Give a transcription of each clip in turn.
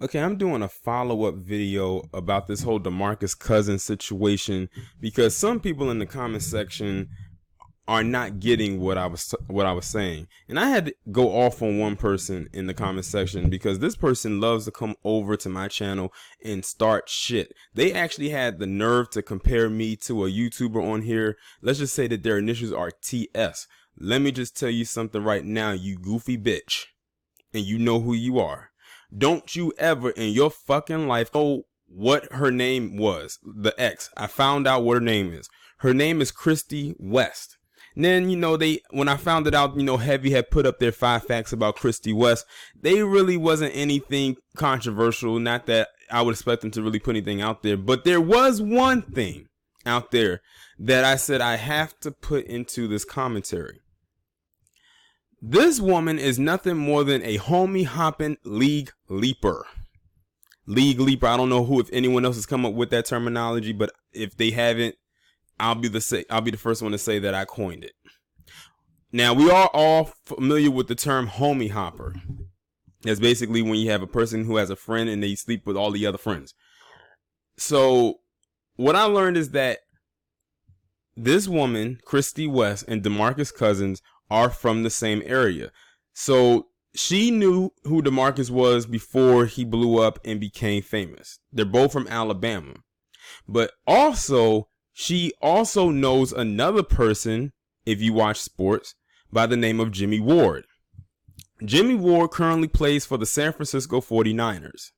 Okay, I'm doing a follow-up video about this whole DeMarcus Cousins situation because some people in the comment section are not getting what I was saying. And I had to go off on one person in the comment section because this person loves to come over to my channel and start shit. They actually had the nerve to compare me to a YouTuber on here. Let's just say that their initials are TS. Let me just tell you something right now, you goofy bitch. And you know who you are. Don't you ever in your fucking life know what her name was. The ex. I found out what her name is. Her name is Christy West. And then, when I found it out, Heavy had put up their 5 facts about Christy West. They really wasn't anything controversial. Not that I would expect them to really put anything out there. But there was one thing out there that I said I have to put into this commentary. This woman is nothing more than a homie hopping league leaper. League leaper. I don't know if anyone else has come up with that terminology, but if they haven't, I'll be the first one to say that I coined it. Now, we are all familiar with the term homie hopper. That's basically when you have a person who has a friend and they sleep with all the other friends. So what I learned is that this woman, Christy West, and DeMarcus Cousins are from the same area. So she knew who DeMarcus was before he blew up and became famous. They're both from Alabama. But also, she also knows another person, if you watch sports, by the name of Jimmy Ward. Jimmy Ward currently plays for the San Francisco 49ers.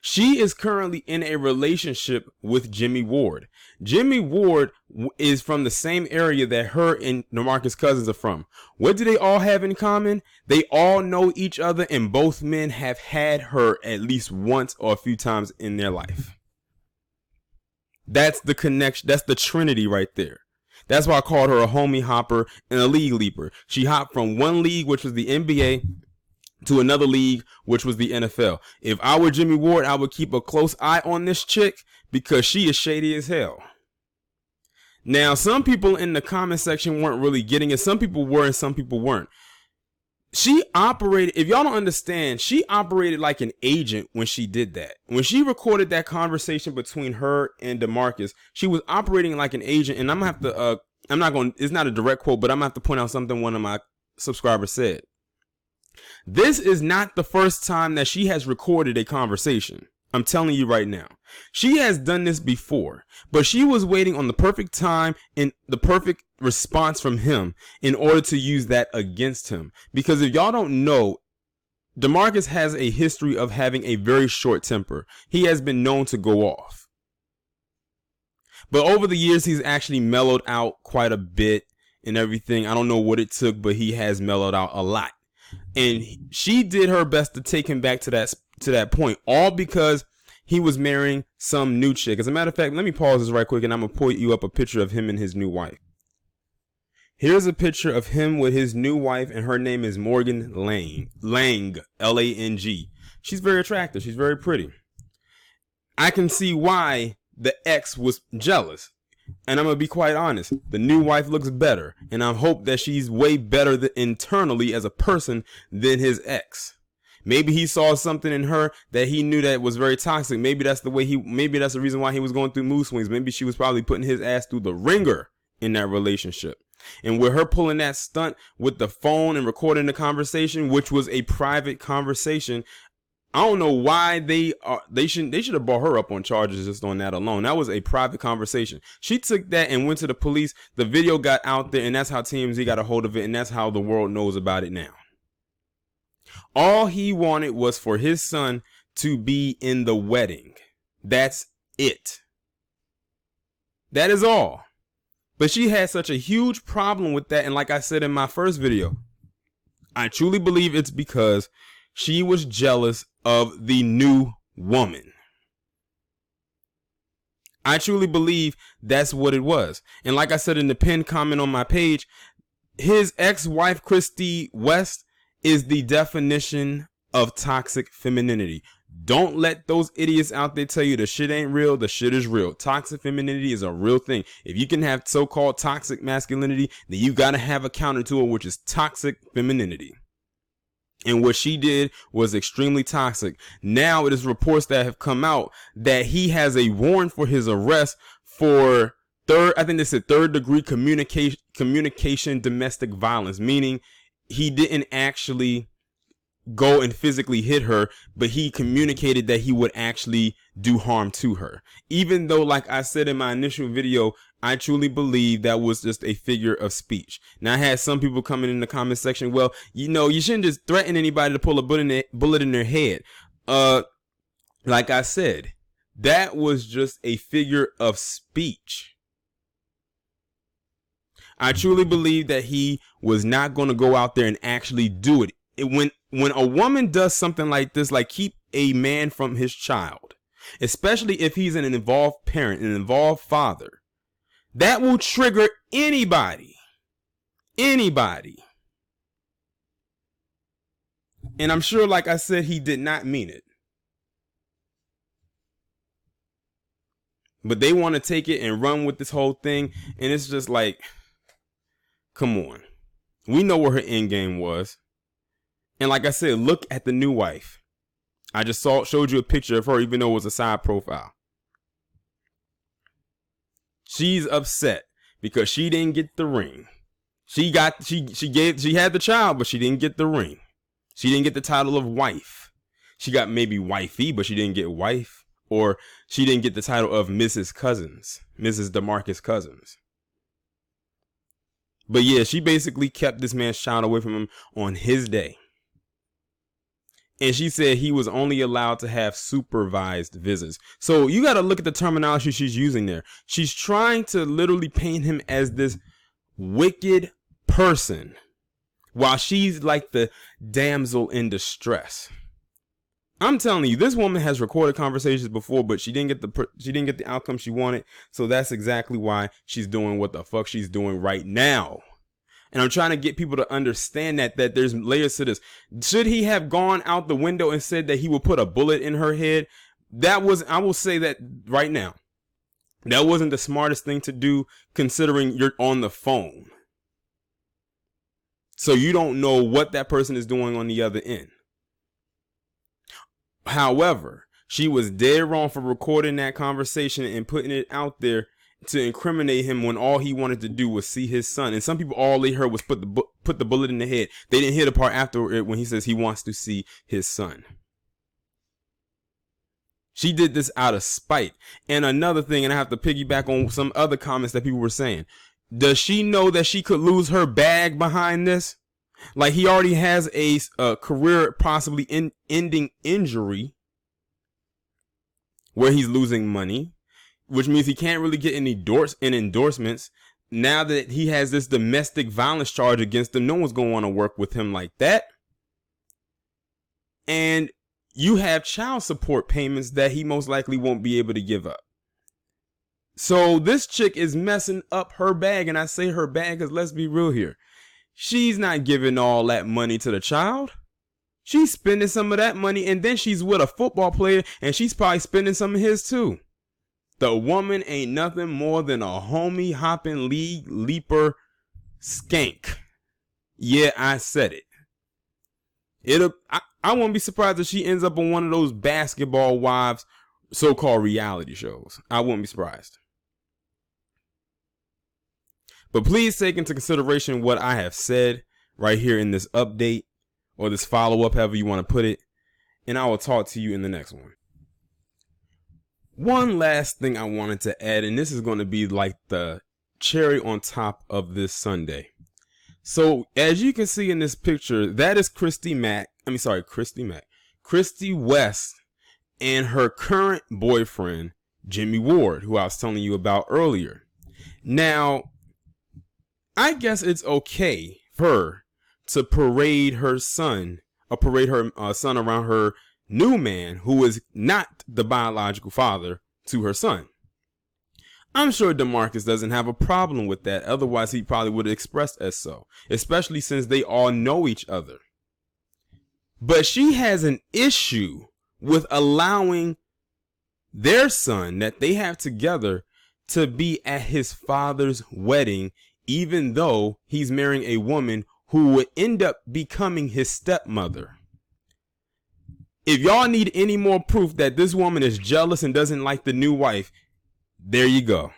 She is currently in a relationship with Jimmy Ward. Jimmy Ward is from the same area that her and DeMarcus Cousins are from. What do they all have in common? They all know each other, and both men have had her at least once or a few times in their life. That's the connection. That's the trinity right there. That's why I called her a homie hopper and a league leaper. She hopped from one league, which was the NBA, to another league, which was the NFL. If I were Jimmy Ward, I would keep a close eye on this chick because she is shady as hell. Now, some people in the comment section weren't really getting it. Some people were and some people weren't. She operated, if y'all don't understand, she operated like an agent when she did that. When she recorded that conversation between her and DeMarcus, she was operating like an agent. And I'm going to have to, it's not a direct quote, but I'm going to have to point out something one of my subscribers said. This is not the first time that she has recorded a conversation. I'm telling you right now. She has done this before, but she was waiting on the perfect time and the perfect response from him in order to use that against him. Because if y'all don't know, DeMarcus has a history of having a very short temper. He has been known to go off. But over the years, he's actually mellowed out quite a bit and everything. I don't know what it took, but he has mellowed out a lot. And she did her best to take him back to that point, all because he was marrying some new chick. As a matter of fact, let me pause this right quick and I'm going to pull you up a picture of him and his new wife. Here's a picture of him with his new wife, and her name is Morgan Lang, L-A-N-G. She's very attractive. She's very pretty. I can see why the ex was jealous. And I'm going to be quite honest, the new wife looks better, and I hope that she's way better internally as a person than his ex. Maybe he saw something in her that he knew that was very toxic. Maybe that's the reason why he was going through mood swings. Maybe she was probably putting his ass through the ringer in that relationship. And with her pulling that stunt with the phone and recording the conversation, which was a private conversation, I don't know why they should have brought her up on charges just on that alone. That was a private conversation. She took that and went to the police. The video got out there, and that's how TMZ got a hold of it, and that's how the world knows about it now. All he wanted was for his son to be in the wedding. That's it. That is all. But she had such a huge problem with that, and like I said in my first video, I truly believe it's because she was jealous of the new woman. I truly believe that's what it was. And like I said in the pinned comment on my page, his ex-wife, Christy West, is the definition of toxic femininity. Don't let those idiots out there tell you the shit ain't real. The shit is real. Toxic femininity is a real thing. If you can have so-called toxic masculinity, then you got to have a counter to it, which is toxic femininity. And what she did was extremely toxic. Now it is reports that have come out that he has a warrant for his arrest for I think they said third degree communication domestic violence, meaning he didn't actually go and physically hit her, but he communicated that he would actually do harm to her. Even though, like I said in my initial video, I truly believe that was just a figure of speech. Now, I had some people coming in the comment section, well, you shouldn't just threaten anybody to pull a bullet in their head. Like I said, that was just a figure of speech. I truly believe that he was not going to go out there and actually do it. When a woman does something like this, like keep a man from his child, especially if he's an involved parent, an involved father, that will trigger anybody. Anybody. And I'm sure, like I said, he did not mean it. But they want to take it and run with this whole thing. And it's just like, come on. We know where her end game was. And like I said, look at the new wife. I just showed you a picture of her, even though it was a side profile. She's upset because she didn't get the ring. She had the child, but she didn't get the ring. She didn't get the title of wife. She got maybe wifey, but she didn't get wife. Or she didn't get the title of Mrs. Cousins, Mrs. DeMarcus Cousins. But yeah, she basically kept this man's child away from him on his day. And she said he was only allowed to have supervised visits. So you got to look at the terminology she's using there. She's trying to literally paint him as this wicked person, while she's like the damsel in distress. I'm telling you, this woman has recorded conversations before, but she didn't get the outcome she wanted. So that's exactly why she's doing what the fuck she's doing right now. And I'm trying to get people to understand that there's layers to this. Should he have gone out the window and said that he would put a bullet in her head? I will say that right now, that wasn't the smartest thing to do, considering you're on the phone. So you don't know what that person is doing on the other end. However, she was dead wrong for recording that conversation and putting it out there to incriminate him when all he wanted to do was see his son. And some people, all they heard was put the bullet in the head. They didn't hear the part after it when he says he wants to see his son. She did this out of spite. And another thing, and I have to piggyback on some other comments that people were saying. Does she know that she could lose her bag behind this? Like, he already has a career possibly ending injury where he's losing money, which means he can't really get any endorsements. Now that he has this domestic violence charge against him, no one's going to want to work with him like that. And you have child support payments that he most likely won't be able to give up. So this chick is messing up her bag. And I say her bag because let's be real here. She's not giving all that money to the child. She's spending some of that money, and then she's with a football player, and she's probably spending some of his too. The woman ain't nothing more than a homie hopping league leaper skank. Yeah, I said it. I won't be surprised if she ends up on one of those basketball wives so-called reality shows. I wouldn't be surprised. But please take into consideration what I have said right here in this update, or this follow-up, however you want to put it. And I will talk to you in the next one. One last thing I wanted to add, and this is going to be like the cherry on top of this Sunday. So as you can see in this picture, that is Christy West and her current boyfriend, Jimmy Ward, who I was telling you about earlier. Now, I guess it's okay for her to parade her son around her new man, who is not the biological father to her son. I'm sure DeMarcus doesn't have a problem with that. Otherwise, he probably would have expressed as so, especially since they all know each other. But she has an issue with allowing their son that they have together to be at his father's wedding, even though he's marrying a woman who would end up becoming his stepmother. If y'all need any more proof that this woman is jealous and doesn't like the new wife, there you go.